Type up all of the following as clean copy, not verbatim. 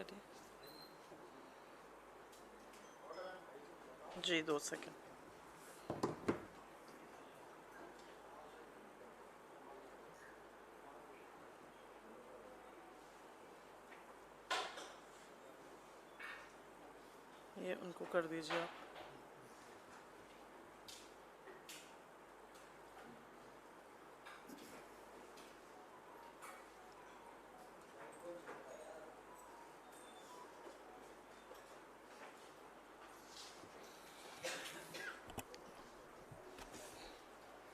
Ready जी, 2 second. ये उनको कर दीजिए आप।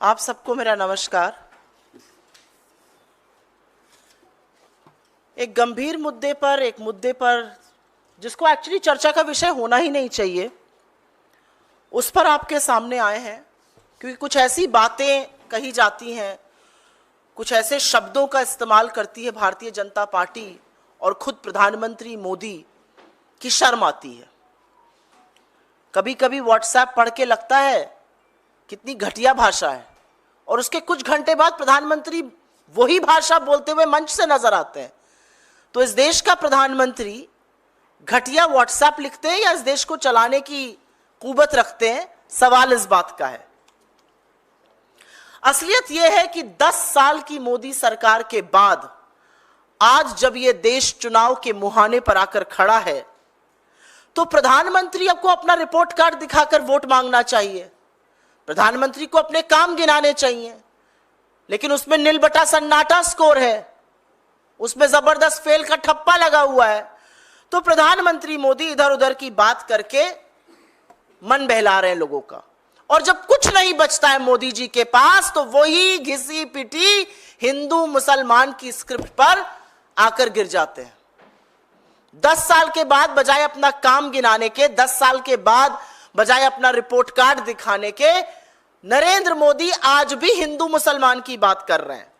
आप सबको मेरा नमस्कार। एक गंभीर मुद्दे पर, एक मुद्दे पर जिसको एक्चुअली चर्चा का विषय होना ही नहीं चाहिए, उस पर आपके सामने आए हैं, क्योंकि कुछ ऐसी बातें कही जाती हैं, कुछ ऐसे शब्दों का इस्तेमाल करती है भारतीय जनता पार्टी और खुद प्रधानमंत्री मोदी की शर्म आती है। कभी कभी व्हाट्सएप पढ़ के लगता है कितनी घटिया भाषा है, और उसके कुछ घंटे बाद प्रधानमंत्री वही भाषा बोलते हुए मंच से नजर आते हैं। तो इस देश का प्रधानमंत्री घटिया व्हाट्सएप लिखते हैं या इस देश को चलाने की कुवत रखते हैं, सवाल इस बात का है। असलियत यह है कि 10 साल की मोदी सरकार के बाद आज जब यह देश चुनाव के मुहाने पर आकर खड़ा है, तो प्रधानमंत्री को अपना रिपोर्ट कार्ड दिखाकर वोट मांगना चाहिए, प्रधानमंत्री को अपने काम गिनाने चाहिए, लेकिन उसमें नील बटा सन्नाटा स्कोर है, उसमें जबरदस्त फेल का ठप्पा लगा हुआ है। तो प्रधानमंत्री मोदी इधर उधर की बात करके मन बहला रहे हैं लोगों का, और जब कुछ नहीं बचता है मोदी जी के पास, तो वही घिसी पिटी हिंदू मुसलमान की स्क्रिप्ट पर आकर गिर जाते हैं। 10 साल के बाद बजाय अपना काम गिनाने के, 10 साल के बाद बजाय अपना रिपोर्ट कार्ड दिखाने के, नरेंद्र मोदी आज भी हिंदू मुसलमान की बात कर रहे हैं।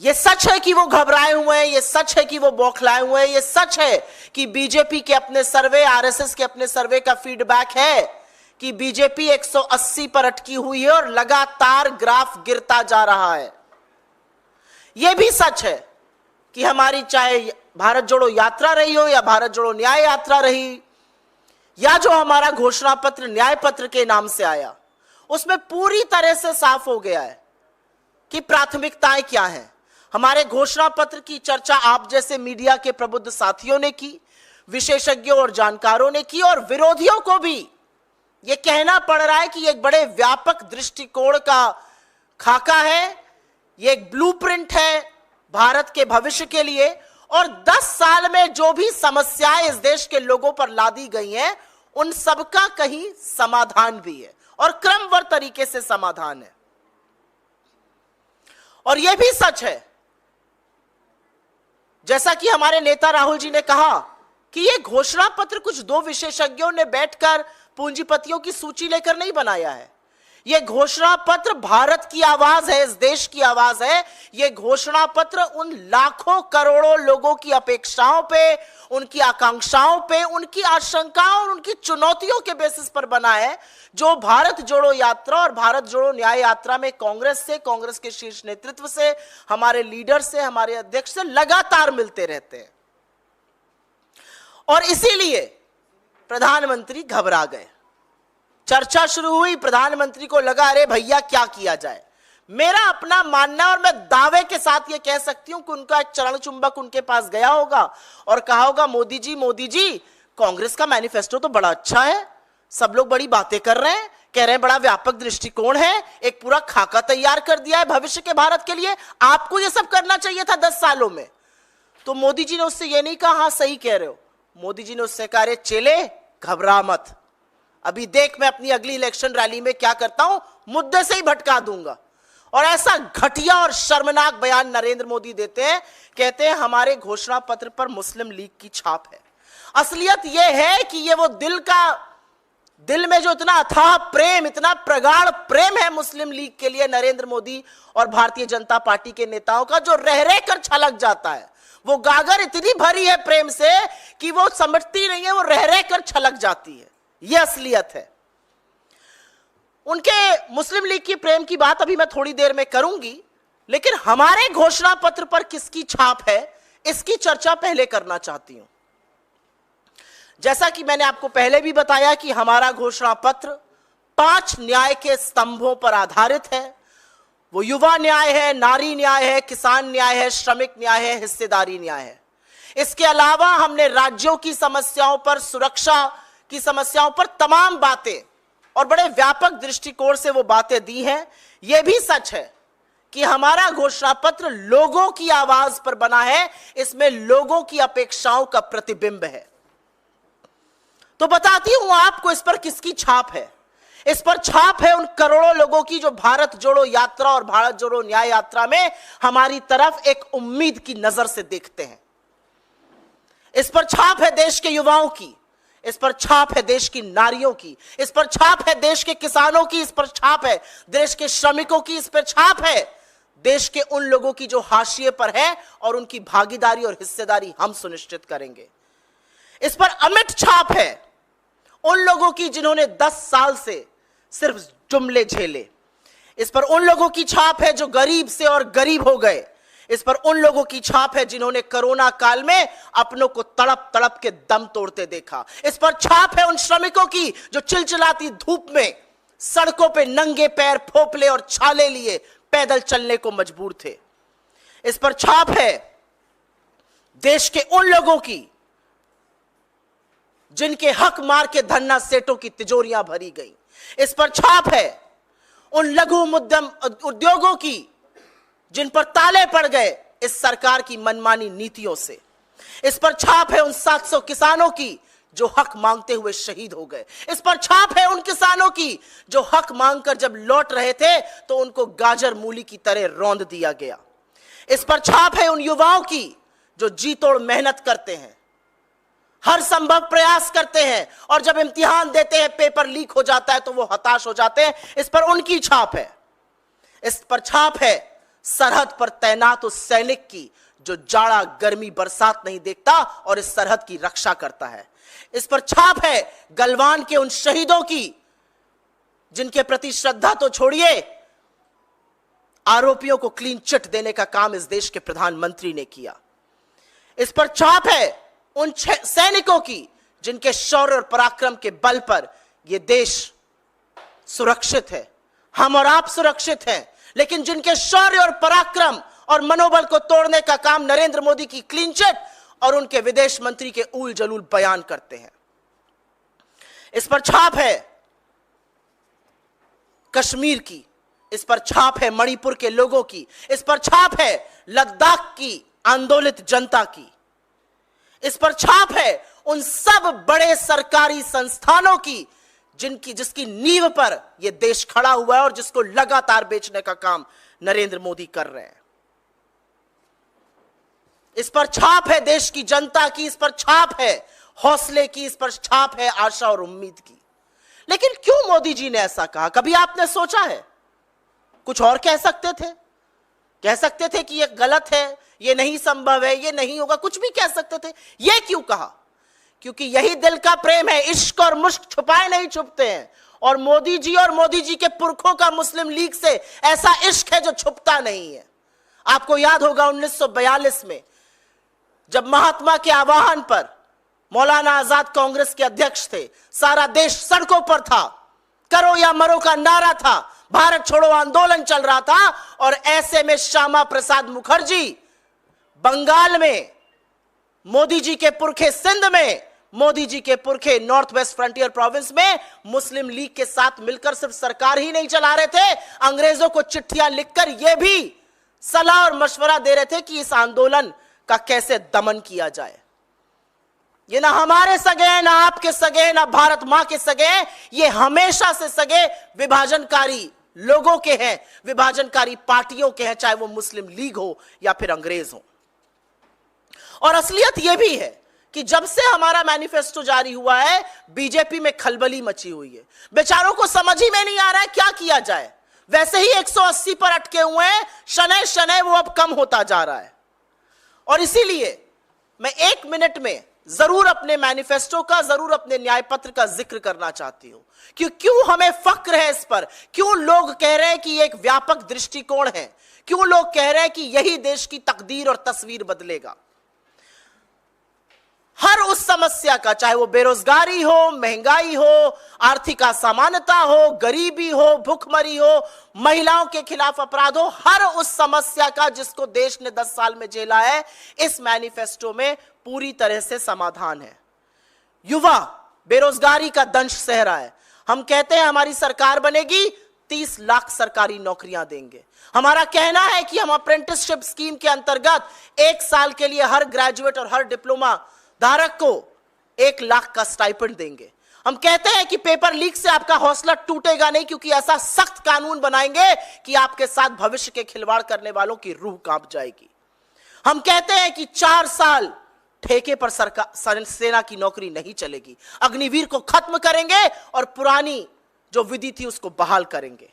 यह सच है कि वो घबराए हुए हैं, यह सच है कि वो बौखलाए हुए हैं, यह सच है कि बीजेपी के अपने सर्वे, आरएसएस के अपने सर्वे का फीडबैक है कि बीजेपी 180 पर अटकी हुई है और लगातार ग्राफ गिरता जा रहा है। यह भी सच है कि हमारी चाहे भारत जोड़ो यात्रा रही हो या भारत जोड़ो न्याय यात्रा रही, या जो हमारा घोषणा पत्र न्याय पत्र के नाम से आया, उसमें पूरी तरह से साफ हो गया है कि प्राथमिकताएं क्या हैं। हमारे घोषणा पत्र की चर्चा आप जैसे मीडिया के प्रबुद्ध साथियों ने की, विशेषज्ञों और जानकारों ने की, और विरोधियों को भी यह कहना पड़ रहा है कि यह एक बड़े व्यापक दृष्टिकोण का खाका है, यह एक ब्लूप्रिंट है भारत के भविष्य के लिए, और 10 साल में जो भी समस्याएं इस देश के लोगों पर लादी गई हैं, उन सबका कहीं समाधान भी है और क्रमबद्ध तरीके से समाधान है। और यह भी सच है, जैसा कि हमारे नेता राहुल जी ने कहा, कि यह घोषणा पत्र कुछ 2 विशेषज्ञों ने बैठकर पूंजीपतियों की सूची लेकर नहीं बनाया है। यह घोषणा पत्र भारत की आवाज है, इस देश की आवाज है। यह घोषणा पत्र उन लाखों करोड़ों लोगों की अपेक्षाओं पे, उनकी आकांक्षाओं पे, उनकी आशंकाओं और उनकी चुनौतियों के बेसिस पर बना है, जो भारत जोड़ो यात्रा और भारत जोड़ो न्याय यात्रा में कांग्रेस से, कांग्रेस के शीर्ष नेतृत्व से, हमारे लीडर से, हमारे अध्यक्ष से लगातार मिलते रहते हैं। और इसीलिए प्रधानमंत्री घबरा गए। चर्चा शुरू हुई, प्रधानमंत्री को लगा अरे भैया क्या किया जाए। मेरा अपना मानना, और मैं दावे के साथ यह कह सकती हूं कि उनका एक चरण चुंबक उनके पास गया होगा और कहा होगा, मोदी जी, कांग्रेस का मैनिफेस्टो तो बड़ा अच्छा है, सब लोग बड़ी बातें कर रहे हैं, कह रहे हैं बड़ा व्यापक दृष्टिकोण है, एक पूरा खाका तैयार कर दिया है भविष्य के भारत के लिए, आपको यह सब करना चाहिए था 10 सालों में। तो मोदी जी ने उससे यह नहीं कहा हाँ सही कह रहे हो, मोदी जी ने उससे कहा रे चेले घबरा मत, अभी देख मैं अपनी अगली इलेक्शन रैली में क्या करता हूं, मुद्दे से ही भटका दूंगा। और ऐसा घटिया और शर्मनाक बयान नरेंद्र मोदी देते हैं, कहते हैं हमारे घोषणा पत्र पर मुस्लिम लीग की छाप है। असलियत यह है कि ये वो दिल में जो इतना अथाह प्रेम, इतना प्रगाढ़ प्रेम है मुस्लिम लीग के लिए नरेंद्र मोदी और भारतीय जनता पार्टी के नेताओं का, जो रह रह कर छलक जाता है। वो गागर इतनी भरी है प्रेम से कि वो समझती नहीं है, वो रह रह कर छलक जाती है। यह असलियत है। उनके मुस्लिम लीग की प्रेम की बात अभी मैं थोड़ी देर में करूंगी, लेकिन हमारे घोषणा पत्र पर किसकी छाप है इसकी चर्चा पहले करना चाहती हूं। जैसा कि मैंने आपको पहले भी बताया कि हमारा घोषणा पत्र 5 न्याय के स्तंभों पर आधारित है। वो युवा न्याय है, नारी न्याय है, किसान न्याय है, श्रमिक न्याय है, हिस्सेदारी न्याय है। इसके अलावा हमने राज्यों की समस्याओं पर, सुरक्षा की समस्याओं पर तमाम बातें और बड़े व्यापक दृष्टिकोण से वो बातें दी हैं। यह भी सच है कि हमारा घोषणा पत्र लोगों की आवाज पर बना है, इसमें लोगों की अपेक्षाओं का प्रतिबिंब है। तो बताती हूं आपको इस पर किसकी छाप है। इस पर छाप है उन करोड़ों लोगों की जो भारत जोड़ो यात्रा और भारत जोड़ो न्याय यात्रा में हमारी तरफ एक उम्मीद की नजर से देखते हैं। इस पर छाप है देश के युवाओं की, इस पर छाप है देश की नारियों की, इस पर छाप है देश के किसानों की, इस पर छाप है देश के श्रमिकों की, इस पर छाप है देश के उन लोगों की जो हाशिए पर है और उनकी भागीदारी और हिस्सेदारी हम सुनिश्चित करेंगे। इस पर अमिट छाप है उन लोगों की जिन्होंने 10 साल से सिर्फ जुमले झेले। इस पर उन लोगों की छाप है जो गरीब से और गरीब हो गए। इस पर उन लोगों की छाप है जिन्होंने कोरोना काल में अपनों को तड़प तड़प के दम तोड़ते देखा। इस पर छाप है उन श्रमिकों की जो चिलचिलाती धूप में सड़कों पे नंगे पैर, फोपले और छाले लिए पैदल चलने को मजबूर थे। इस पर छाप है देश के उन लोगों की जिनके हक मार के धन्ना सेठों की तिजोरियां भरी गई। इस पर छाप है उन लघु मध्यम उद्योगों की जिन पर ताले पड़ गए इस सरकार की मनमानी नीतियों से। इस पर छाप है उन 700 किसानों की जो हक मांगते हुए शहीद हो गए। इस पर छाप है उन किसानों की जो हक मांगकर जब लौट रहे थे तो उनको गाजर मूली की तरह रौंद दिया गया। इस पर छाप है उन युवाओं की जो जी तोड़ मेहनत करते हैं, हर संभव प्रयास करते हैं और जब इम्तिहान देते हैं पेपर लीक हो जाता है तो वो हताश हो जाते हैं। इस पर उनकी छाप है। इस पर छाप है सरहद पर तैनात उस सैनिक की जो जाड़ा, गर्मी, बरसात नहीं देखता और इस सरहद की रक्षा करता है। इस पर छाप है गलवान के उन शहीदों की जिनके प्रति श्रद्धा तो छोड़िए, आरोपियों को क्लीन चिट देने का काम इस देश के प्रधानमंत्री ने किया। इस पर छाप है उन सैनिकों की जिनके शौर्य और पराक्रम के बल पर यह देश सुरक्षित है, हम और आप सुरक्षित हैं, लेकिन जिनके शौर्य और पराक्रम और मनोबल को तोड़ने का काम नरेंद्र मोदी की क्लीन चिट और उनके विदेश मंत्री के उल जलूल बयान करते हैं। इस पर छाप है कश्मीर की, इस पर छाप है मणिपुर के लोगों की, इस पर छाप है लद्दाख की आंदोलित जनता की। इस पर छाप है उन सब बड़े सरकारी संस्थानों की जिसकी नींव पर यह देश खड़ा हुआ है और जिसको लगातार बेचने का काम नरेंद्र मोदी कर रहे हैं। इस पर छाप है देश की जनता की, इस पर छाप है हौसले की, इस पर छाप है आशा और उम्मीद की। लेकिन क्यों मोदी जी ने ऐसा कहा? कभी आपने सोचा है? कुछ और कह सकते थे, कह सकते थे कि यह गलत है, यह नहीं संभव है, यह नहीं होगा, कुछ भी कह सकते थे। यह क्यों कहा? क्योंकि यही दिल का प्रेम है। इश्क और मुश्क छुपाए नहीं छुपते हैं और मोदी जी और मोदी जी के पुरखों का मुस्लिम लीग से ऐसा इश्क है जो छुपता नहीं है। आपको याद होगा 1942 में जब महात्मा के आह्वान पर मौलाना आजाद कांग्रेस के अध्यक्ष थे, सारा देश सड़कों पर था, करो या मरो का नारा था, भारत छोड़ो आंदोलन चल रहा था और ऐसे में श्यामा प्रसाद मुखर्जी बंगाल में, मोदी जी के पुरखे सिंध में, मोदी जी के पुरखे नॉर्थ वेस्ट फ्रंटियर प्रोविंस में मुस्लिम लीग के साथ मिलकर सिर्फ सरकार ही नहीं चला रहे थे, अंग्रेजों को चिट्ठियां लिखकर यह भी सलाह और मशवरा दे रहे थे कि इस आंदोलन का कैसे दमन किया जाए। ये ना हमारे सगे हैं, ना आपके सगे हैं, ना भारत मां के सगे हैं, ये हमेशा से सगे विभाजनकारी लोगों के हैं, विभाजनकारी पार्टियों के हैं, चाहे वो मुस्लिम लीग हो या फिर अंग्रेज हो। और असलियत यह भी है कि जब से हमारा मैनिफेस्टो जारी हुआ है बीजेपी में खलबली मची हुई है। बेचारों को समझ ही में नहीं आ रहा है क्या किया जाए। वैसे ही 180 पर अटके हुए हैं, शनै शनै वो अब कम होता जा रहा है। और इसीलिए मैं 1 मिनट में जरूर अपने मैनिफेस्टो का, जरूर अपने न्याय पत्र का जिक्र करना चाहती हूं कि क्यों हमें फक्र है इस पर, क्यों लोग कह रहे हैं कि एक व्यापक दृष्टिकोण है, क्यों लोग कह रहे हैं कि यही देश की तकदीर और तस्वीर बदलेगा। समस्या का, चाहे वो बेरोजगारी हो, महंगाई हो, आर्थिक असमानता हो, गरीबी हो, भूखमरी हो, महिलाओं के खिलाफ अपराध हो, हर उस समस्या का जिसको देश ने 10 साल में झेला है, इस मैनिफेस्टो में पूरी तरह से समाधान है। युवा बेरोजगारी का दंश सह रहा है। हम कहते हैं हमारी सरकार बनेगी 30 लाख सरकारी नौकरियां देंगे। हमारा कहना है कि हम अप्रेंटिसशिप स्कीम के अंतर्गत 1 साल के लिए हर ग्रेजुएट और हर डिप्लोमा धारक को 1 लाख का स्टाइपेंड देंगे। हम कहते हैं कि पेपर लीक से आपका हौसला टूटेगा नहीं, क्योंकि ऐसा सख्त कानून बनाएंगे कि आपके साथ भविष्य के खिलवाड़ करने वालों की रूह कांप जाएगी। हम कहते हैं कि 4 साल ठेके पर सरकार सेना की नौकरी नहीं चलेगी। अग्निवीर को खत्म करेंगे और पुरानी जो विधि थी उसको बहाल करेंगे।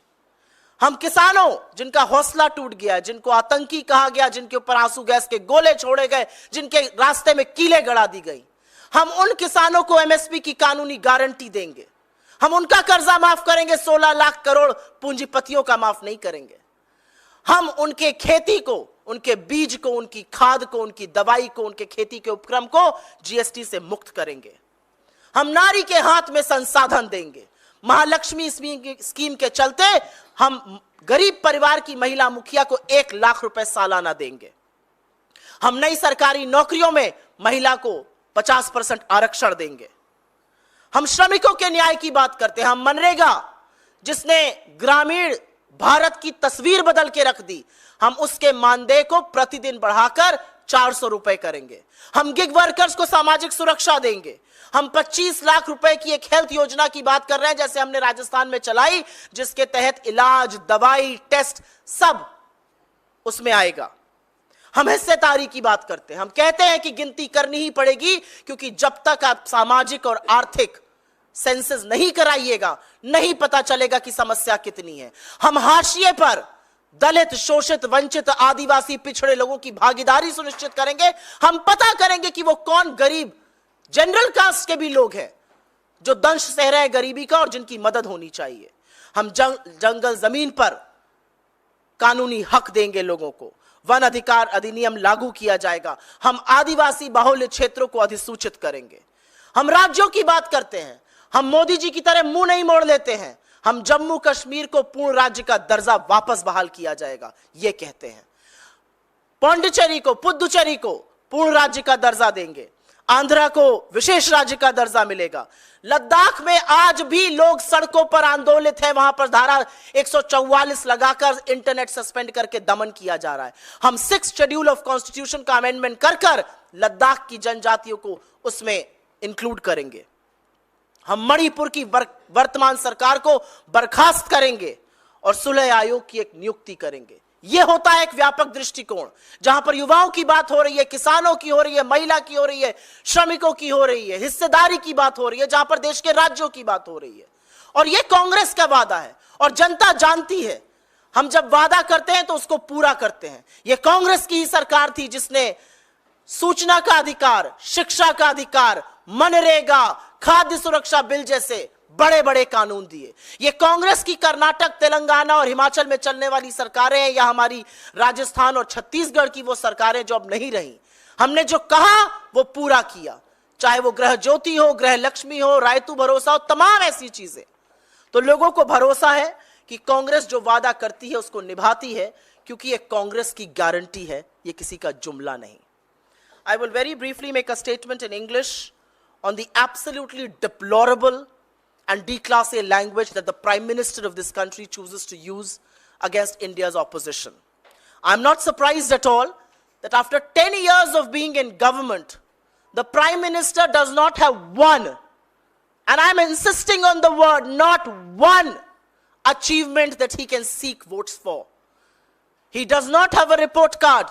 हम किसानों जिनका हौसला टूट गया, जिनको आतंकी कहा गया, जिनके ऊपर आंसू गैस के गोले छोड़े गए, जिनके रास्ते में कीलें गड़ा दी गई, हम उन किसानों को एमएसपी की कानूनी गारंटी देंगे। हम उनका कर्जा माफ करेंगे, 16 लाख करोड़ पूंजीपतियों का माफ नहीं करेंगे। हम उनके खेती को, उनके बीज को, उनकी खाद को, उनकी दवाई को, उनके खेती के उपक्रम को जीएसटी से मुक्त करेंगे। हम नारी के हाथ में संसाधन देंगे। महालक्ष्मी स्कीम के चलते हम गरीब परिवार की महिला मुखिया को 1 लाख रुपए सालाना देंगे। हम नई सरकारी नौकरियों में महिला को 50% आरक्षण देंगे। हम श्रमिकों के न्याय की बात करते हैं। हम मनरेगा जिसने ग्रामीण भारत की तस्वीर बदल के रख दी, हम उसके मानदेय को प्रतिदिन बढ़ाकर 400 रुपए करेंगे। हम गिग वर्कर्स को सामाजिक सुरक्षा देंगे। हम 25 लाख रुपए की एक हेल्थ योजना की बात कर रहे हैं, जैसे हमने राजस्थान में चलाई, जिसके तहत इलाज, दवाई, टेस्ट सब उसमें आएगा। हम हिस्सेदारी की बात करते हैं। हम कहते हैं कि गिनती करनी ही पड़ेगी, क्योंकि जब तक आप सामाजिक और आर्थिक सेंसस नहीं कराइएगा, नहीं पता चलेगा कि समस्या कितनी है। हम हाशिए पर दलित, शोषित, वंचित, आदिवासी, पिछड़े लोगों की भागीदारी सुनिश्चित करेंगे। हम पता करेंगे कि वो कौन गरीब जनरल कास्ट के भी लोग हैं जो दंश सह रहे हैं गरीबी का और जिनकी मदद होनी चाहिए। हम जंगल जमीन पर कानूनी हक देंगे लोगों को। वन अधिकार अधिनियम लागू किया जाएगा। हम आदिवासी बाहुल्य क्षेत्रों को अधिसूचित करेंगे। हम राज्यों की बात करते हैं। हम मोदी जी की तरह मुंह नहीं मोड़ लेते हैं। हम जम्मू कश्मीर को पूर्ण राज्य का दर्जा वापस बहाल किया जाएगा, यह कहते हैं। पांडिचेरी को, पुदुचेरी को पूर्ण राज्य का दर्जा देंगे। आंध्रा को विशेष राज्य का दर्जा मिलेगा। लद्दाख में आज भी लोग सड़कों पर आंदोलित हैं, वहां पर धारा 144 लगाकर इंटरनेट सस्पेंड करके दमन किया जा रहा है। हम 6th शेड्यूल ऑफ कॉन्स्टिट्यूशन का अमेंडमेंट कर लद्दाख की जनजातियों को उसमें इंक्लूड करेंगे। हम मणिपुर की वर्तमान सरकार को बर्खास्त करेंगे और सुलह आयोग की एक नियुक्ति करेंगे। यह होता है एक व्यापक दृष्टिकोण, जहां पर युवाओं की बात हो रही है, किसानों की हो रही है, महिला की हो रही है, श्रमिकों की हो रही है, हिस्सेदारी की बात हो रही है, जहां पर देश के राज्यों की बात हो रही है। और यह कांग्रेस का वादा है और जनता जानती है। हम जब वादा करते हैं तो उसको पूरा करते हैं। यह कांग्रेस की ही सरकार थी जिसने सूचना का अधिकार, शिक्षा का अधिकार, मनरेगा, खाद्य सुरक्षा बिल जैसे बड़े बड़े कानून दिए। ये कांग्रेस की कर्नाटक, तेलंगाना और हिमाचल में चलने वाली सरकारें हैं, या हमारी राजस्थान और छत्तीसगढ़ की वो सरकारें जो अब नहीं रही। हमने जो कहा वो पूरा किया, चाहे वो गृह ज्योति हो, गृह लक्ष्मी हो, रायतू भरोसा हो, तमाम ऐसी चीजें। तो लोगों को भरोसा है कि कांग्रेस जो वादा करती है उसको निभाती है, क्योंकि ये कांग्रेस की गारंटी है, ये किसी का जुमला नहीं। I will very briefly make a statement in English on the absolutely deplorable and declassé language that the Prime Minister of this country chooses to use against India's opposition. I'm not surprised at all that after 10 years of being in government, the Prime Minister does not have one, and I'm insisting on the word, not one achievement that he can seek votes for. He does not have a report card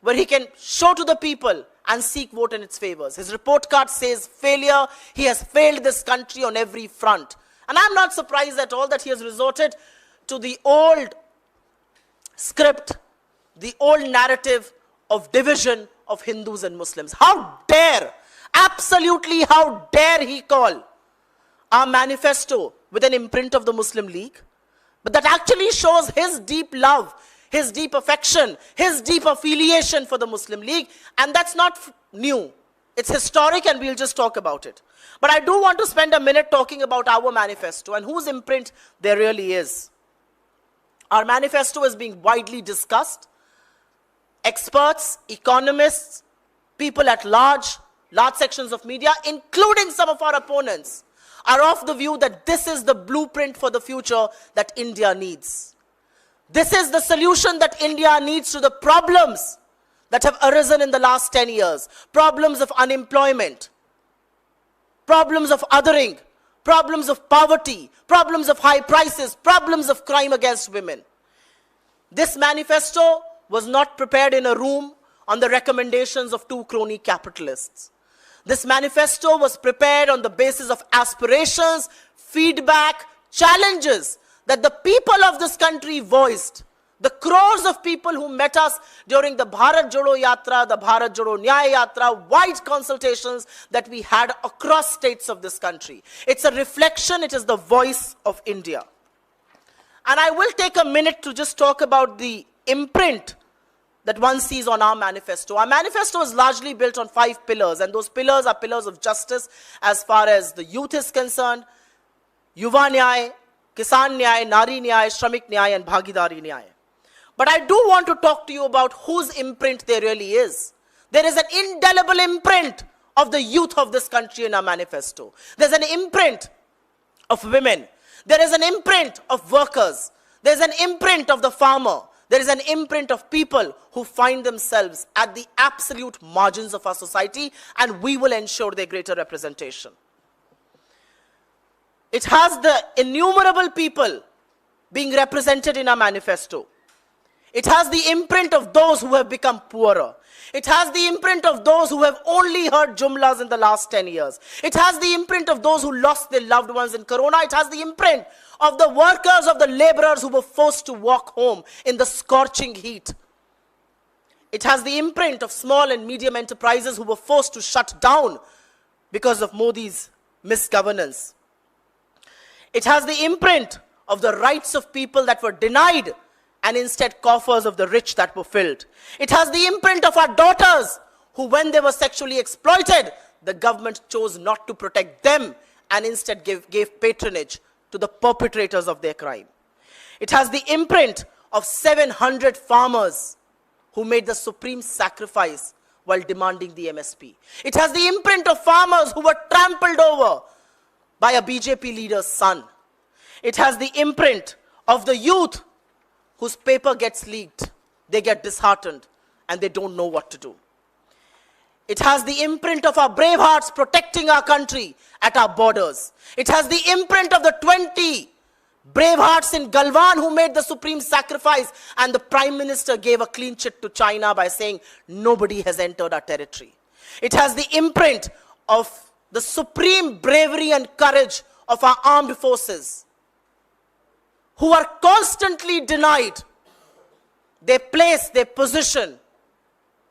where he can show to the people and seek vote in its favors. His report card says failure. He has failed this country on every front. And I'm not surprised at all that he has resorted to the old script, the old narrative of division of Hindus and Muslims. How dare, absolutely how dare he call our manifesto with an imprint of the Muslim League? But that actually shows his deep love, his deep affection, his deep affiliation for the Muslim League, and that's not new. It's historic and we'll just talk about it. But I do want to spend a minute talking about our manifesto and whose imprint there really is. Our manifesto is being widely discussed. Experts, economists, people at large sections of media, including some of our opponents, are of the view that this is the blueprint for the future that India needs. This is the solution that India needs to the problems that have arisen in the last 10 years. Problems of unemployment, problems of othering, problems of poverty, problems of high prices, problems of crime against women. This manifesto was not prepared in a room on the recommendations of two crony capitalists. This manifesto was prepared on the basis of aspirations, feedback, challenges that the people of this country voiced. The crores of people who met us during the Bharat Jodo Yatra, the Bharat Jodo Nyaya Yatra, wide consultations that we had across states of this country. It's a reflection, it is the voice of India. And I will take a minute to just talk about the imprint that one sees on our manifesto. Our manifesto is largely built on 5 pillars, and those pillars are pillars of justice as far as the youth is concerned: Yuva Nyay, Kisan Nyay, Nari Nyay, Shramik Nyay, and Bhagidari Nyay. But I do want to talk to you about whose imprint there really is. There is an indelible imprint of the youth of this country in our manifesto. There's an imprint of women. There is an imprint of workers. There's an imprint of the farmer. There is an imprint of people who find themselves at the absolute margins of our society, and we will ensure their greater representation. It has the innumerable people being represented in our manifesto. It has the imprint of those who have become poorer. It has the imprint of those who have only heard jumlas in the last 10 years. It has the imprint of those who lost their loved ones in Corona. It has the imprint of the workers, of the laborers who were forced to walk home in the scorching heat. It has the imprint of small and medium enterprises who were forced to shut down because of Modi's misgovernance. It has the imprint of the rights of people that were denied and instead coffers of the rich that were filled. It has the imprint of our daughters who, when they were sexually exploited, the government chose not to protect them and instead gave patronage to the perpetrators of their crime. It has the imprint of 700 farmers who made the supreme sacrifice while demanding the MSP. It has the imprint of farmers who were trampled over by a BJP leader's son. It has the imprint of the youth whose paper gets leaked, they get disheartened, and they don't know what to do. It has the imprint of our brave hearts protecting our country at our borders. It has the imprint of the 20 brave hearts in Galwan who made the supreme sacrifice, and the Prime Minister gave a clean chit to China by saying, nobody has entered our territory. It has the imprint of the supreme bravery and courage of our armed forces, who are constantly denied their place, their position,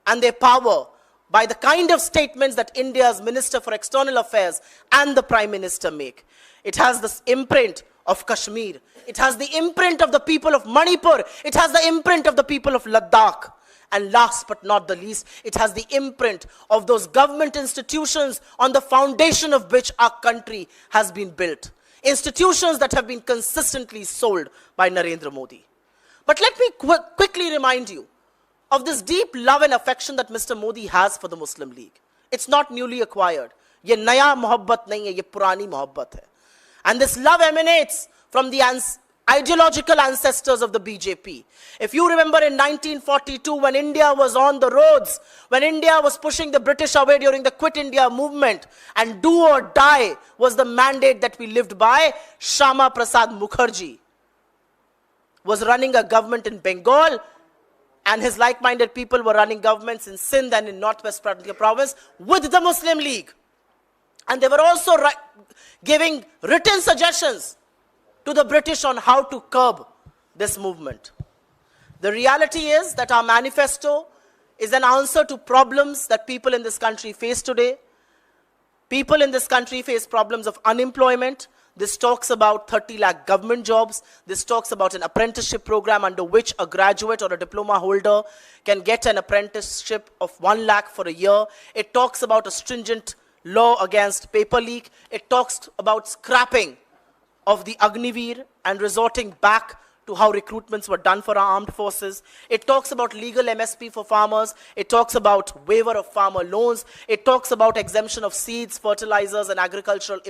and their power by the kind of statements that India's Minister for External Affairs and the Prime Minister make. It has this imprint of Kashmir. It has the imprint of the people of Manipur. It has the imprint of the people of Ladakh. And last but not the least, it has the imprint of those government institutions on the foundation of which our country has been built. Institutions that have been consistently sold by Narendra Modi. But let me quickly remind you of this deep love and affection that Mr. Modi has for the Muslim League. It's not newly acquired. Ye naya mohabbat nahi hai, ye purani mohabbat hai. And this love emanates from the ideological ancestors of the BJP. If you remember in 1942, when India was on the roads, when India was pushing the British away during the Quit India movement, and do or die was the mandate that we lived by, Shyama Prasad Mukherjee was running a government in Bengal, and his like-minded people were running governments in Sindh and in Northwest Province with the Muslim League. And they were also giving written suggestions to the British on how to curb this movement. The reality is that our manifesto is an answer to problems that people in this country face today. People in this country face problems of unemployment. This talks about 30 lakh government jobs. This talks about an apprenticeship program under which a graduate or a diploma holder can get an apprenticeship of 1 lakh for a year. It talks about a stringent law against paper leak. It talks about scrapping of the Agniveer and resorting back to how recruitments were done for our armed forces. It talks about legal MSP for farmers. It talks about waiver of farmer loans. It talks about exemption of seeds, fertilizers, and agricultural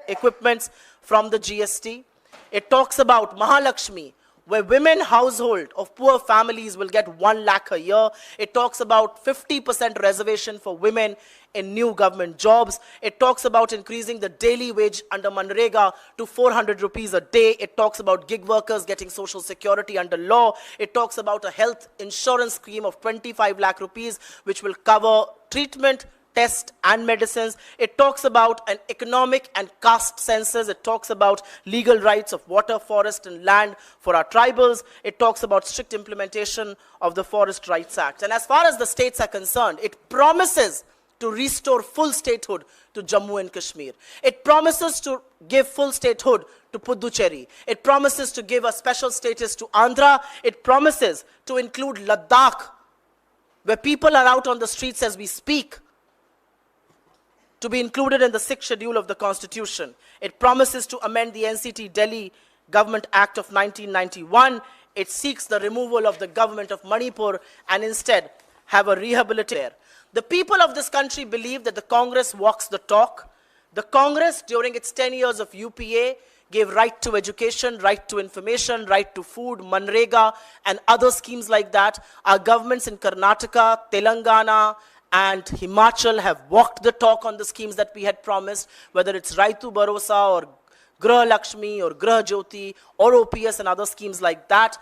equipments from the GST. It talks about Mahalakshmi, where women household of poor families will get 1 lakh a year. It talks about 50% reservation for women in new government jobs. It talks about increasing the daily wage under Manrega to 400 rupees a day. It talks about gig workers getting social security under law. It talks about a health insurance scheme of 25 lakh rupees, which will cover treatment, test and medicines. It talks about an economic and caste census. It talks about legal rights of water, forest and land for our tribals. It talks about strict implementation of the Forest Rights Act. And as far as the states are concerned, it promises to restore full statehood to Jammu and Kashmir. It promises to give full statehood to Puducherry. It promises to give a special status to Andhra. It promises to include Ladakh, where people are out on the streets as we speak, to be included in the 6th schedule of the Constitution. It promises to amend the NCT Delhi Government Act of 1991. It seeks the removal of the government of Manipur and instead have a rehabilitation. The people of this country believe that the Congress walks the talk. The Congress, during its 10 years of UPA, gave right to education, right to information, right to food, Manrega, and other schemes like that. Our governments in Karnataka, Telangana, and Himachal have walked the talk on the schemes that we had promised, whether it's Raitu Bharosa or Grah Lakshmi or Grah Jyoti or OPS and other schemes like that.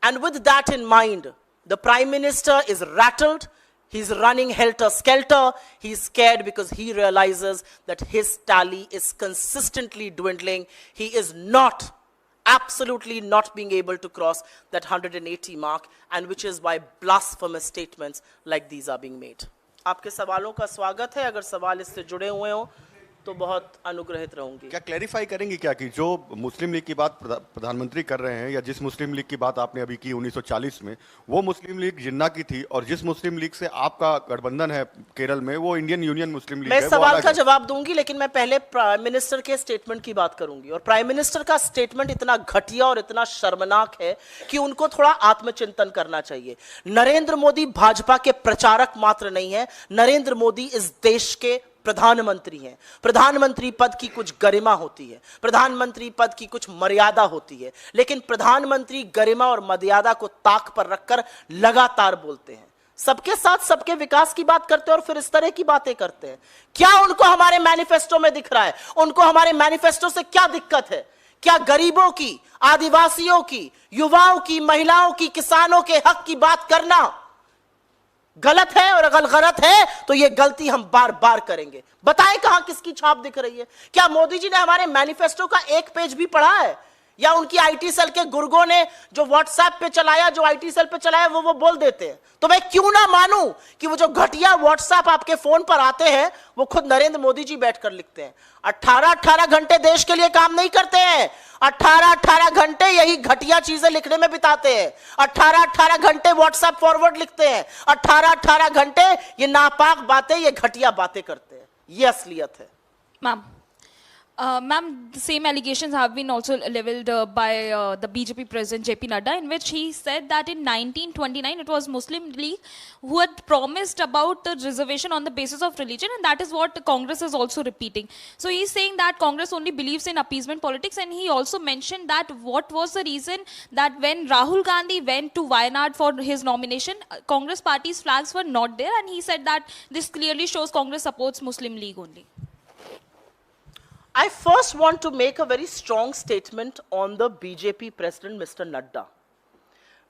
And with that in mind, the Prime Minister is rattled. He's running helter-skelter. He's scared because he realizes that his tally is consistently dwindling. He is not, absolutely not being able to cross that 180 mark, and which is why blasphemous statements like these are being made. आपके सवालों का स्वागत है. अगर सवाल इससे जुड़े हुए हो तो बहुत अनुग्रहित रहूंगी. क्या क्लैरिफाई करेंगे क्या कि जो मुस्लिम लीग की बात प्रधानमंत्री कर रहे हैं, या जिस मुस्लिम लीग की बात आपने अभी की 1940 में, वो मुस्लिम लीग जिन्ना की थी, और जिस मुस्लिम लीग से आपका गठबंधन है केरल में, वो इंडियन यूनियन मुस्लिम लीग है. मैं सवाल का जवाब दूंगी, लेकिन मैं पहले प्राइम मिनिस्टर के स्टेटमेंट की बात करूंगी. और प्राइम मिनिस्टर का स्टेटमेंट इतना घटिया और इतना शर्मनाक है कि उनको थोड़ा आत्मचिंतन करना चाहिए. नरेंद्र मोदी भाजपा के प्रचारक मात्र नहीं है. नरेंद्र मोदी इस देश के प्रधानमंत्री हैं. प्रधानमंत्री पद की कुछ गरिमा होती है, प्रधानमंत्री पद की कुछ मर्यादा होती है, लेकिन प्रधानमंत्री गरिमा और मर्यादा को ताक पर रखकर लगातार बोलते हैं. सबके साथ सबके विकास की बात करते हैं और फिर इस तरह की बातें करते हैं. क्या उनको हमारे मैनिफेस्टो में दिख रहा है? उनको हमारे मैनिफेस्टो से क्या दिक्कत है? क्या गरीबों की, आदिवासियों की, युवाओं की, महिलाओं की, किसानों के हक की बात करना गलत है? और अगर गलत है तो ये गलती हम बार बार करेंगे. बताएं कहां किसकी छाप दिख रही है? क्या मोदी जी ने हमारे मैनिफेस्टो का एक पेज भी पढ़ा है? या उनकी आईटी सेल के गुर्गों ने जो व्हाट्सएप पे चलाया, जो आईटी सेल पे चलाया, वो बोल देते हैं? तो मैं क्यों ना मानूं कि वो जो घटिया व्हाट्सएप आपके फोन पर आते हैं वो खुद नरेंद्र मोदी जी बैठकर लिखते हैं. 18-18 घंटे देश के लिए काम नहीं करते हैं. 18-18 घंटे यही घटिया चीजें लिखने में बिताते हैं. 18-18 घंटे व्हाट्सएप फॉरवर्ड लिखते हैं. 18-18 घंटे ये नापाक बातें, ये घटिया बातें करते हैं. ये असलियत है. Ma'am, Ma'am, the same allegations have been also leveled by the BJP president JP Nadda, in which he said that in 1929 it was Muslim League who had promised about the reservation on the basis of religion, and that is what Congress is also repeating. So he is saying that Congress only believes in appeasement politics, and he also mentioned that what was the reason that when Rahul Gandhi went to Wayanad for his nomination, Congress party's flags were not there, and he said that this clearly shows Congress supports Muslim League only. I first want to make a very strong statement on the BJP president, Mr. Nadda.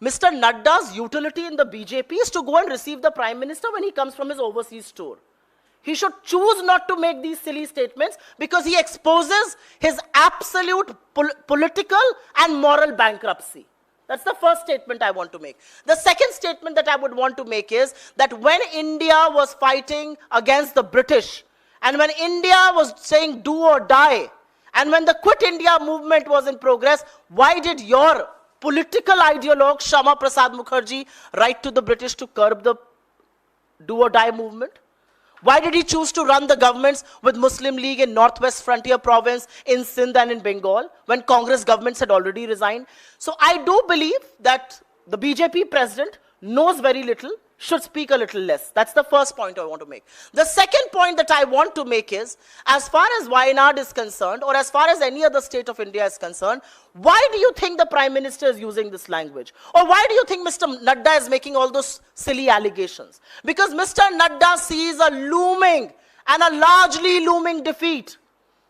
Mr. Nadda's utility in the BJP is to go and receive the Prime Minister when he comes from his overseas tour. He should choose not to make these silly statements because he exposes his absolute political and moral bankruptcy. That's the first statement I want to make. The second statement that I would want to make is that when India was fighting against the British, and when India was saying do or die, And when the Quit India movement was in progress, why did your political ideologue Shama Prasad Mukherjee write to the British to curb the do or die movement? Why did he choose to run the governments with Muslim League in Northwest Frontier Province, in Sindh and in Bengal, when Congress governments had already resigned? So I do believe that the BJP president knows very little, should speak a little less. That's the first point I want to make. The second point that I want to make is, as far as Wayanad is concerned, or as far as any other state of India is concerned, why do you think the Prime Minister is using this language? Or why do you think Mr. Nadda is making all those silly allegations? Because Mr. Nadda sees a looming and a largely looming defeat.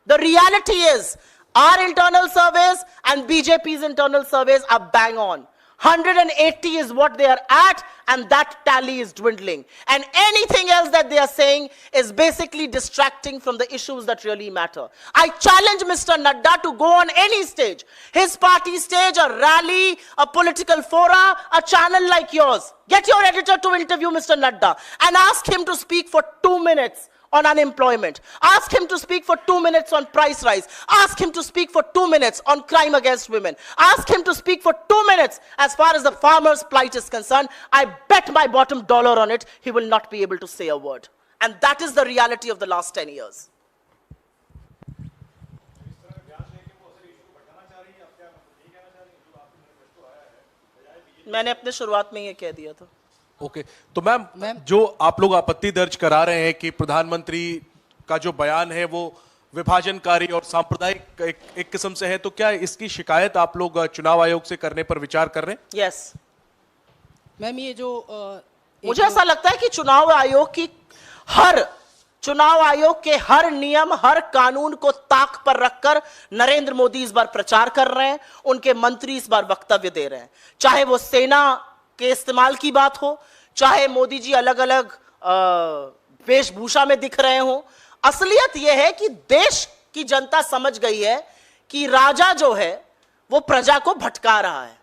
The reality is, our internal surveys and BJP's internal surveys are bang on. 180 is what they are at, and that tally is dwindling. And anything else that they are saying is basically distracting from the issues that really matter. I challenge Mr. Nadda to go on any stage, his party stage, a rally, a political fora, a channel like yours. Get your editor to interview Mr. Nadda and ask him to speak for 2 minutes on unemployment. Ask him to speak for 2 minutes on price rise. Ask him to speak for 2 minutes on crime against women. Ask him to speak for 2 minutes as far as the farmer's plight is concerned. I bet my bottom dollar on it, he will not be able to say a word. And that is the reality of the last 10 years. मैंने अपने शुरुआत में ये कह दिया था. Okay तो ma'am जो आप लोग आपत्ति दर्ज करा रहे हैं कि प्रधानमंत्री का जो बयान है वो विभाजनकारी और सांप्रदायिक एक किस्म से है, तो क्या इसकी शिकायत आप लोग चुनाव आयोग से करने पर विचार कर रहे हैं? यस मैम ये जो मुझे ऐसा लगता है कि चुनाव आयोग के हर नियम, हर कानून को ताक पर रखकर नरेंद्र मोदी इस बार प्रचार कर रहे हैं, उनके मंत्री इस बार वक्तव्य दे रहे हैं, चाहे वो सेना के इस्तेमाल की बात हो, चाहे मोदी जी अलग अलग वेशभूषा में दिख रहे हो. असलियत यह है कि देश की जनता समझ गई है कि राजा जो है वो प्रजा को भटका रहा है.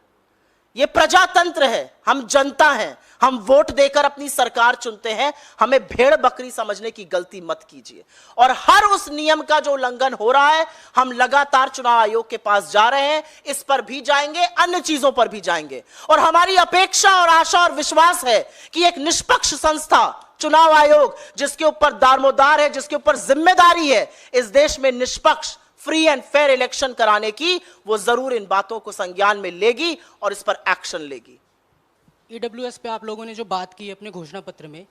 ये प्रजातंत्र है, हम जनता हैं, हम वोट देकर अपनी सरकार चुनते हैं. हमें भेड़ बकरी समझने की गलती मत कीजिए. और हर उस नियम का जो उल्लंघन हो रहा है, हम लगातार चुनाव आयोग के पास जा रहे हैं. इस पर भी जाएंगे, अन्य चीजों पर भी जाएंगे. और हमारी अपेक्षा और आशा और विश्वास है कि एक निष्पक्ष संस्था चुनाव आयोग, जिसके ऊपर दारोमदार है, जिसके ऊपर जिम्मेदारी है इस देश में निष्पक्ष फ्री एंड फेयर इलेक्शन कराने की, वो जरूर इन बातों को संज्ञान में लेगी और इस पर एक्शन लेगी. ईडब्ल्यूएस पे आप लोगों ने जो बात की अपने घोषणा पत्र में,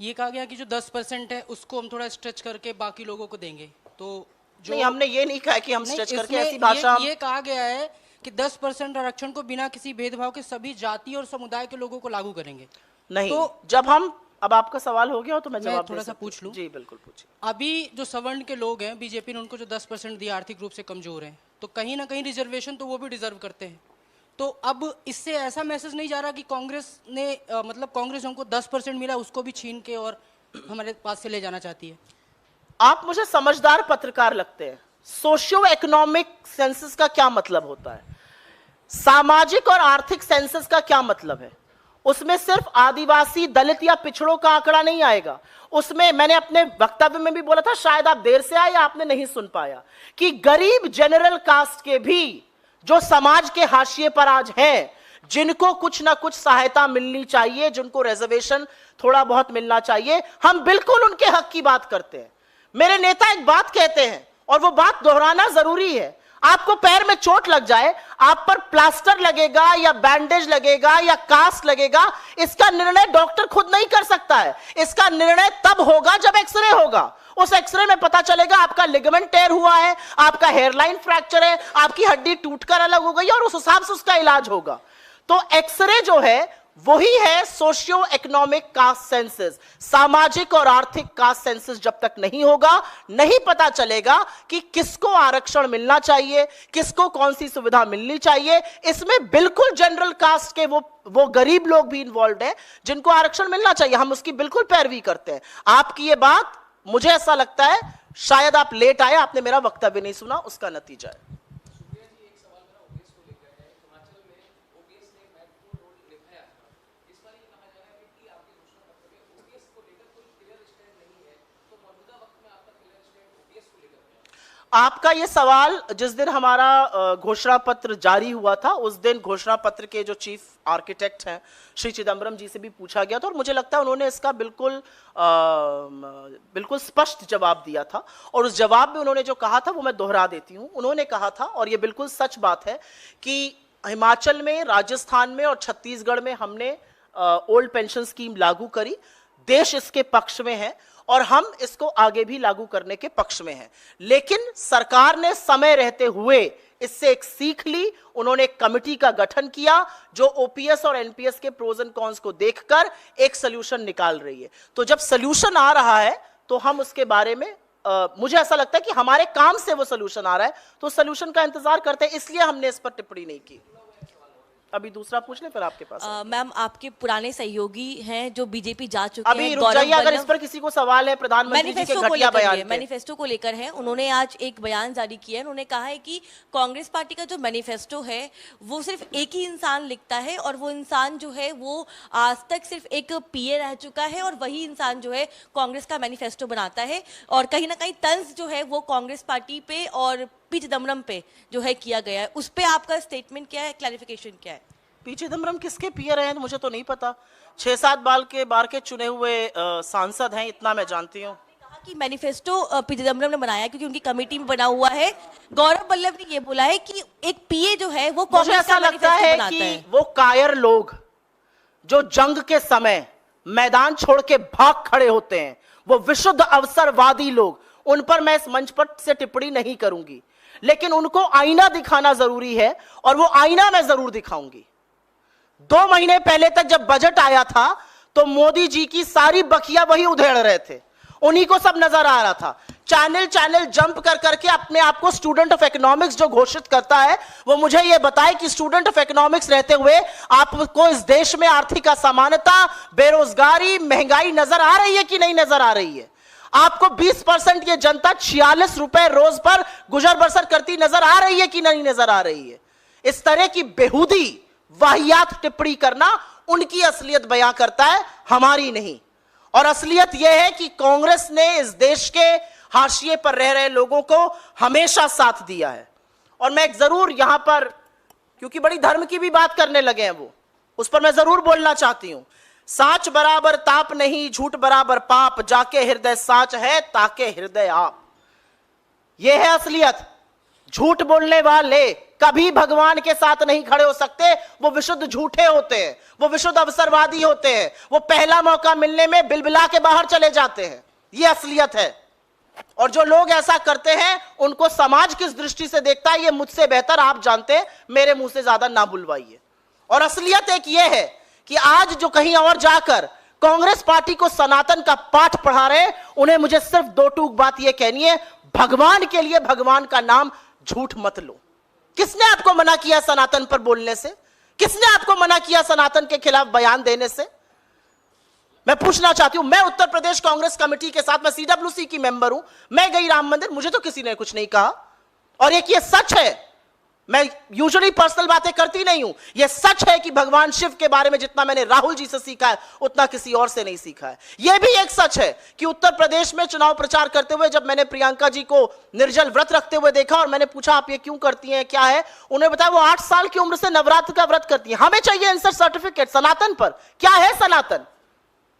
ये कहा गया कि जो 10% है उसको हम थोड़ा स्ट्रेच करके बाकी लोगों को देंगे. तो जो नहीं, हमने ये नहीं कहा कि हम स्ट्रेच करके ऐसी भाषा ये कहा गया है कि 10% आरक्षण को बिना किसी भेदभाव के सभी जाति और समुदाय के लोगों को लागू करेंगे. नहीं, तो जब हम अब आपका सवाल हो गया हो तो मैं जवाब थोड़ा सा पूछ लूं. जी बिल्कुल पूछिए. अभी जो सवर्ण के लोग हैं, बीजेपी ने उनको जो 10% दिया, आर्थिक रूप से कमजोर हैं, तो कहीं ना कहीं रिजर्वेशन तो वो भी डिजर्व करते हैं. तो अब इससे ऐसा मैसेज नहीं जा रहा कि कांग्रेस ने मतलब कांग्रेस हमको 10% मिला उसको भी छीन के और हमारे पास से ले जाना चाहती है? आप मुझे समझदार पत्रकार लगते हैं. सोशियो इकोनॉमिक सेंसस का क्या मतलब होता है, सामाजिक और आर्थिक सेंसस का क्या मतलब है? उसमें सिर्फ आदिवासी, दलित या पिछड़ों का आंकड़ा नहीं आएगा. उसमें मैंने अपने वक्तव्य में भी बोला था, शायद आप देर से आए या आपने नहीं सुन पाया, कि गरीब जनरल कास्ट के भी जो समाज के हाशिए पर आज हैं, जिनको कुछ ना कुछ सहायता मिलनी चाहिए, जिनको रिजर्वेशन थोड़ा बहुत मिलना चाहिए, हम बिल्कुल उनके हक की बात करते हैं. मेरे नेता एक बात कहते हैं और वो बात दोहराना जरूरी है. आपको पैर में चोट लग जाए, आप पर प्लास्टर लगेगा या बैंडेज लगेगा या कास्ट लगेगा, इसका निर्णय डॉक्टर खुद नहीं कर सकता है. इसका निर्णय तब होगा जब एक्सरे होगा. उस एक्सरे में पता चलेगा आपका लिगामेंट टेयर हुआ है, आपका हेयरलाइन फ्रैक्चर है, आपकी हड्डी टूटकर अलग हो गई और उस हिसाब से उसका इलाज होगा. तो एक्सरे जो है वही है सोशियो इकोनॉमिक कास्ट सेंसस. सामाजिक और आर्थिक कास्ट सेंसस जब तक नहीं होगा, नहीं पता चलेगा कि किसको आरक्षण मिलना चाहिए, किसको कौन सी सुविधा मिलनी चाहिए. इसमें बिल्कुल जनरल कास्ट के वो गरीब लोग भी इन्वॉल्व हैं जिनको आरक्षण मिलना चाहिए. हम उसकी बिल्कुल पैरवी करते हैं. आपकी ये बात, मुझे ऐसा लगता है शायद आप लेट आए, आपने मेरा वक्तव्य नहीं सुना, उसका नतीजा है. आपका ये सवाल जिस दिन हमारा घोषणा पत्र जारी हुआ था उस दिन घोषणा पत्र के जो चीफ आर्किटेक्ट हैं श्री चिदम्बरम जी से भी पूछा गया था और मुझे लगता है उन्होंने इसका बिल्कुल स्पष्ट जवाब दिया था। और उस जवाब में उन्होंने जो कहा था वो मैं दोहरा देती हूं। उन्होंने कहा था, और ये बिल्कुल सच बात है, कि हिमाचल में, राजस्थान में और छत्तीसगढ़ में हमने ओल्ड पेंशन स्कीम लागू करी, देश इसके पक्ष में है और हम इसको आगे भी लागू करने के पक्ष में हैं। लेकिन सरकार ने समय रहते हुए इससे एक सीख ली। उन्होंने एक कमेटी का गठन किया जो ओपीएस और एनपीएस के प्रोज एंड कॉन्स को देखकर एक सॉल्यूशन निकाल रही है। तो जब सॉल्यूशन आ रहा है तो हम उसके बारे में मुझे ऐसा लगता है कि हमारे काम से वो सॉल्यूशन आ रहा है तो सॉल्यूशन का इंतजार करते हैं, इसलिए हमने इस पर टिप्पणी नहीं की। अभी दूसरा पूछ लें फिर आपके पास। मैम, आपके पुराने सहयोगी हैं जो बीजेपी जा चुके अभी हैं, रुक जाइए, अगर इस पर किसी को सवाल है प्रधानमंत्री जी के घटिया बयान पे। मैनिफेस्टो को लेकर है, उन्होंने आज एक बयान जारी किया है। उन्होंने कहा है कि कांग्रेस पार्टी का जो मैनिफेस्टो है वो सिर्फ एक ही इंसान लिखता है और वो इंसान जो है वो आज तक सिर्फ एक पीए रह चुका है और वही इंसान जो है कांग्रेस का मैनिफेस्टो बनाता है और कहीं ना कहीं तंज जो है वो कांग्रेस पार्टी पे और पी चिदम्बरम पे जो है किया गया है। उस पे आपका स्टेटमेंट क्या है, क्लैरिफिकेशन क्या है? पी चिदम्बरम किसके पीए रहे हैं मुझे तो नहीं पता। 6-7 बार के चुने हुए सांसद हैं, इतना मैं जानती हूँ। कहा कि मैनिफेस्टो पी चिदम्बरम ने बनाया क्योंकि उनकी कमेटी में बना हुआ है। गौरव वल्लभ ने ये बोला है कि एक पीए जो है वो मुझे ऐसा लगता है कि वो कायर लोग जो जंग के समय मैदान छोड़ के भाग खड़े होते हैं, वो विशुद्ध अवसरवादी लोग, उन पर मैं इस मंच पर से टिप्पणी नहीं करूंगी, लेकिन उनको आईना दिखाना जरूरी है और वो आईना मैं जरूर दिखाऊंगी। 2 महीने पहले तक जब बजट आया था तो मोदी जी की सारी बखिया वही उधेड़ रहे थे, उन्हीं को सब नजर आ रहा था। चैनल जंप कर करके अपने आप को स्टूडेंट ऑफ इकोनॉमिक्स जो घोषित करता है वो मुझे ये बताए कि स्टूडेंट ऑफ इकोनॉमिक्स रहते हुए आपको इस देश में आर्थिक असमानता, बेरोजगारी, महंगाई नजर आ रही है कि नहीं नजर आ रही है? आपको 20% ये जनता 46 रुपए रोज पर गुजर बसर करती नजर आ रही है कि नहीं नजर आ रही है? इस तरह की बेहूदी वाहियात टिप्पणी करना उनकी असलियत बयां करता है, हमारी नहीं। और असलियत यह है कि कांग्रेस ने इस देश के हाशिए पर रह रहे लोगों को हमेशा साथ दिया है। और मैं जरूर यहां पर, क्योंकि बड़ी धर्म की भी बात करने लगे हैं वो, उस पर मैं जरूर बोलना चाहती हूं। साच बराबर ताप नहीं, झूठ बराबर पाप, जाके हृदय साच है ताके हृदय आप। यह है असलियत। झूठ बोलने वाले कभी भगवान के साथ नहीं खड़े हो सकते, वो विशुद्ध झूठे होते हैं, वो विशुद्ध अवसरवादी होते हैं, वो पहला मौका मिलने में बिलबिला के बाहर चले जाते हैं। ये असलियत है। और जो लोग ऐसा करते हैं उनको समाज किस दृष्टि से देखता है ये मुझसे बेहतर आप जानते हैं, मेरे मुंह से ज्यादा ना बुलवाइए। और असलियत एक ये है कि आज जो कहीं और जाकर कांग्रेस पार्टी को सनातन का पाठ पढ़ा रहे, उन्हें मुझे सिर्फ 2 टूक बात यह कहनी है, भगवान के लिए भगवान का नाम झूठ मत लो। किसने आपको मना किया सनातन पर बोलने से? किसने आपको मना किया सनातन के खिलाफ बयान देने से? मैं पूछना चाहती हूं। मैं उत्तर प्रदेश कांग्रेस कमेटी के साथ, मैं सीडब्ल्यूसी की मेंबर हूं, मैं गई राम मंदिर, मुझे तो किसी ने कुछ नहीं कहा। और एक ये सच है, मैं यूजुअली पर्सनल बातें करती नहीं हूं, यह सच है कि भगवान शिव के बारे में जितना मैंने राहुल जी से सीखा है उतना किसी और से नहीं सीखा है। यह भी एक सच है कि उत्तर प्रदेश में चुनाव प्रचार करते हुए जब मैंने प्रियंका जी को निर्जल व्रत रखते हुए देखा और मैंने पूछा आप ये क्यों करती हैं, क्या है, उन्होंने बताया वो 8 साल की उम्र से नवरात्र का व्रत करती है। हमें चाहिए इंसर्ट सर्टिफिकेट सनातन पर। क्या है सनातन?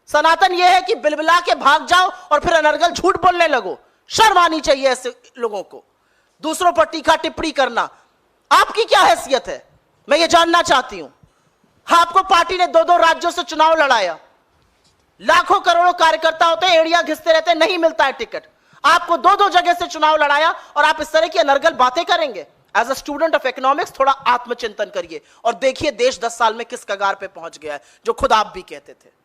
सनातन यह है कि बिलबिला के भाग जाओ और फिर अनर्गल झूठ बोलने लगो। शर्म आनी चाहिए ऐसे लोगों को। दूसरों पर टीका टिप्पणी करना, आपकी क्या हैसियत है, मैं ये जानना चाहती हूं। आपको पार्टी ने 2-2 राज्यों से चुनाव लड़ाया, लाखों करोड़ों कार्यकर्ता होते हैं, एड़ियां घिसते रहते हैं, नहीं मिलता है टिकट। आपको 2-2 जगह से चुनाव लड़ाया और आप इस तरह की अनर्गल बातें करेंगे? As a student of economics थोड़ा आत्मचिंतन करिए और देखिए देश 10 साल में किस कगार पे पहुंच गया है, जो खुद आप भी कहते थे।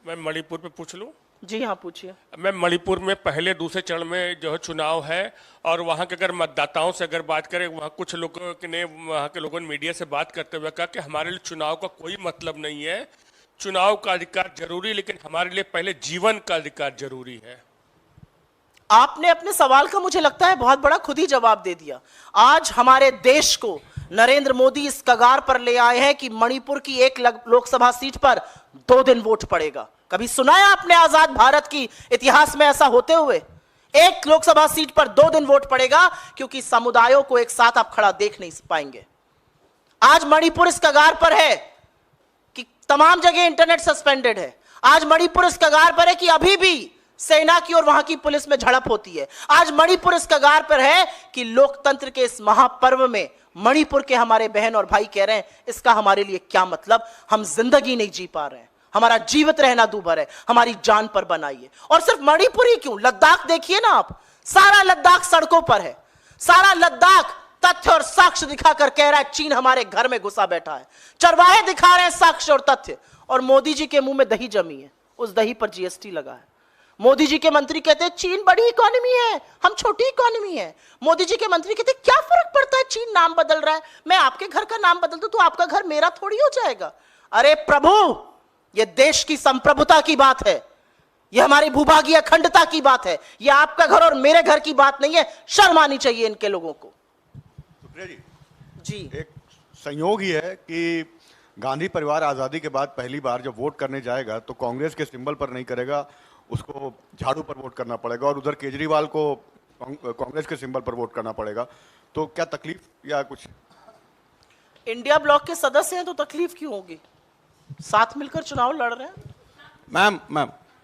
मैं मणिपुर पे पूछ लूं? जी हाँ, पूछिए। मैं मणिपुर में पहले दूसरे चरण में जो है चुनाव है और वहाँ के अगर मतदाताओं से अगर बात करें, वहाँ कुछ लोगों ने, वहाँ के लोगों ने मीडिया से बात करते हुए कहा कि हमारे लिए चुनाव का कोई मतलब नहीं है, चुनाव का अधिकार जरूरी, लेकिन हमारे लिए पहले जीवन का अधिकार जरूरी है। आपने अपने सवाल का मुझे लगता है बहुत बड़ा खुद ही जवाब दे दिया। आज हमारे देश को नरेंद्र मोदी इस कगार पर ले आए हैं कि मणिपुर की एक लोकसभा सीट पर 2 दिन वोट पड़ेगा। कभी सुना है आपने आजाद भारत की इतिहास में ऐसा होते हुए? एक लोकसभा सीट पर 2 दिन वोट पड़ेगा, क्योंकि समुदायों को एक साथ आप खड़ा देख नहीं पाएंगे। आज मणिपुर इस कगार पर है कि तमाम जगह इंटरनेट सस्पेंडेड है। आज मणिपुर इस कगार पर है कि अभी भी सेना की और वहां की पुलिस में झड़प होती है। आज मणिपुर इस कगार पर है कि लोकतंत्र के इस महापर्व में मणिपुर के हमारे बहन और भाई कह रहे हैं इसका हमारे लिए क्या मतलब, हम जिंदगी नहीं जी पा रहे हैं, हमारा जीवित रहना दूभर है, हमारी जान पर बनाइए। और सिर्फ मणिपुर ही क्यों, लद्दाख देखिए ना आप, सारा लद्दाख सड़कों पर है, सारा लद्दाख तथ्य और साक्ष्य दिखाकर कह रहा है चीन हमारे घर में घुसा बैठा है। चरवाहे दिखा रहे हैं साक्ष्य और तथ्य, और मोदी जी के मुंह में दही जमी है, उस दही पर जीएसटी लगा है। मोदी जी के मंत्री कहते हैं चीन बड़ी इकोनॉमी है, हम छोटी इकोनॉमी है। मोदी जी के मंत्री कहते हैं क्या फर्क पड़ता है, चीन नाम बदल रहा है, मैं आपके घर का नाम बदल दूं तो आपका घर मेरा थोड़ी हो जाएगा। अरे प्रभु, यह देश की संप्रभुता की बात है, यह हमारी भूभागीय अखंडता की बात है, यह आपका घर और मेरे घर की बात नहीं है। शर्म आनी चाहिए इनके लोगों को। जी, एक संयोग ही है कि गांधी परिवार आजादी के बाद पहली बार जब वोट करने जाएगा तो कांग्रेस के सिंबल पर नहीं करेगा, उसको झाड़ू पर वोट करना पड़ेगा, और उधर केजरीवाल को कांग्रेस के सिंबल पर वोट करना पड़ेगा। तो क्या तकलीफ या कुछ? इंडिया ब्लॉक के सदस्य हैं तो तकलीफ क्यों होगी, साथ मिलकर चुनाव लड़ रहे हैं।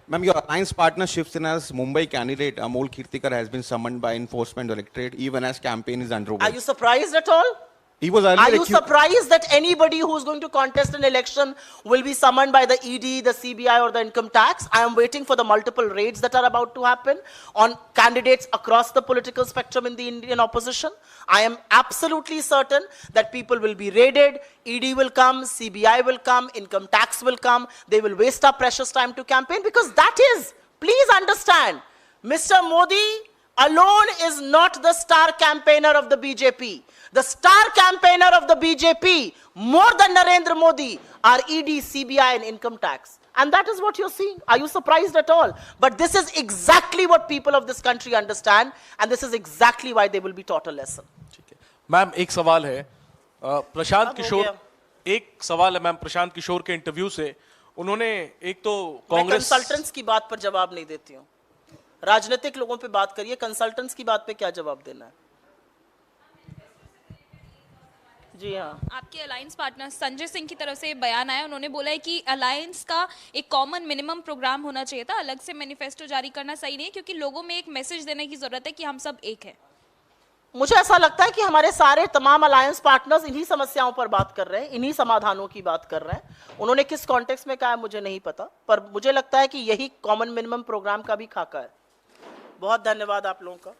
Ma'am, your alliance partner Shiv Sena's Mumbai candidate Amol Kirtikar has been summoned by Enforcement Directorate even as campaign is underway. Are you surprised at all? He was earlier Are you accused. surprised that anybody who is going to contest an election will be summoned by the ED, the CBI or the income tax? I am waiting for the multiple raids that are about to happen on candidates across the political spectrum in the Indian opposition. I am absolutely certain that people will be raided, ED will come, CBI will come, income tax will come. They will waste our precious time to campaign, because that is, please understand, Mr. Modi alone is not the star campaigner of the BJP. The star campaigner of the BJP, more than Narendra Modi, are ED, CBI and income tax. And that is what you're seeing. Are you surprised at all? But this is exactly what people of this country understand, and this is exactly why they will be taught a lesson. ठीक है ma'am, एक सवाल है प्रशांत अब हो किशोर, गया। एक सवाल है मैम प्रशांत किशोर के इंटरव्यू से। उन्होंने एक तो मैं कांग्रेस कंसल्टेंट्स की बात पर जवाब नहीं देती हूँ, राजनीतिक लोगों पे बात करिए, कंसल्टेंट्स की बात पे क्या जवाब देना है। जी हाँ, आपके अलायंस पार्टनर संजय सिंह की तरफ से बयान आया, उन्होंने बोला है कि अलायंस का एक कॉमन मिनिमम प्रोग्राम होना चाहिए था, अलग से मैनिफेस्टो जारी करना सही नहीं है, क्योंकि लोगों में एक मैसेज देने की जरूरत है कि हम सब एक हैं। मुझे ऐसा लगता है कि हमारे सारे तमाम अलायंस पार्टनर्स इन्हीं समस्याओं पर बात कर रहे हैं, इन्हीं समाधानों की बात कर रहे हैं। उन्होंने किस कॉन्टेक्स्ट में कहा है मुझे नहीं पता, पर मुझे लगता है कि यही कॉमन मिनिमम प्रोग्राम का भी खाका है। बहुत धन्यवाद आप लोगों का।